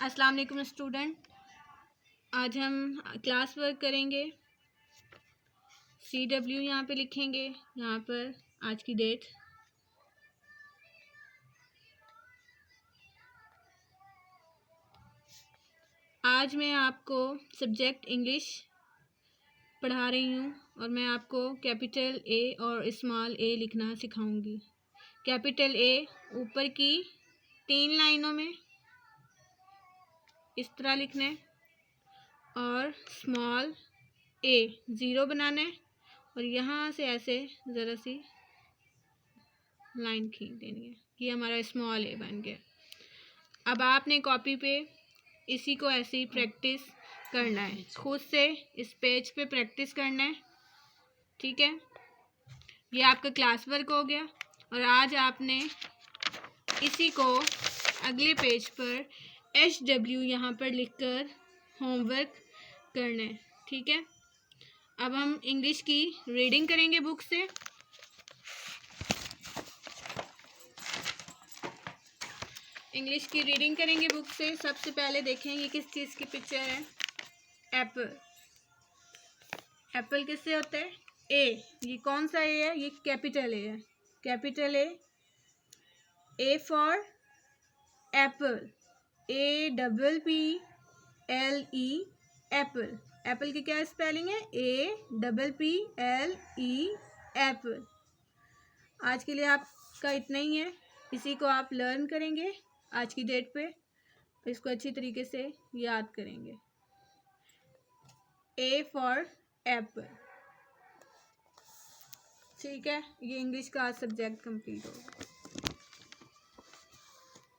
अस्सलाम वालेकुम स्टूडेंट, आज हम क्लास वर्क करेंगे। CW यहाँ पे लिखेंगे, यहाँ पर आज की डेट। आज मैं आपको सब्जेक्ट इंग्लिश पढ़ा रही हूँ और मैं आपको कैपिटल A और स्मॉल a लिखना सिखाऊंगी। कैपिटल A ऊपर की 3 लाइनों में इस तरह लिखना है और स्मॉल a 0 बनाना है और यहाँ से ऐसे ज़रा सी लाइन खींच देनी है। ये हमारा स्मॉल a बन गया। अब आपने कॉपी पे इसी को ऐसे ही प्रैक्टिस करना है, खुद से इस पेज पे प्रैक्टिस करना है, ठीक है। ये आपका क्लास वर्क हो गया और आज आपने इसी को अगले पेज पर HW यहाँ पर लिखकर होमवर्क करना है, ठीक है। अब हम इंग्लिश की रीडिंग करेंगे बुक से। इंग्लिश की रीडिंग करेंगे बुक से। सबसे पहले देखें ये किस चीज़ की पिक्चर है। एप्पल। एप्पल किससे होता है? ए। ये कौन सा ए है? ये कैपिटल ए है। Capital A for Apple, APPLE Apple. Apple की क्या स्पेलिंग है? APPLE Apple. आज के लिए आपका इतना ही है। इसी को आप लर्न करेंगे आज की डेट पे, इसको अच्छी तरीके से याद करेंगे। A फॉर एप्पल, ठीक है। ये इंग्लिश का सब्जेक्ट कंप्लीट होगा।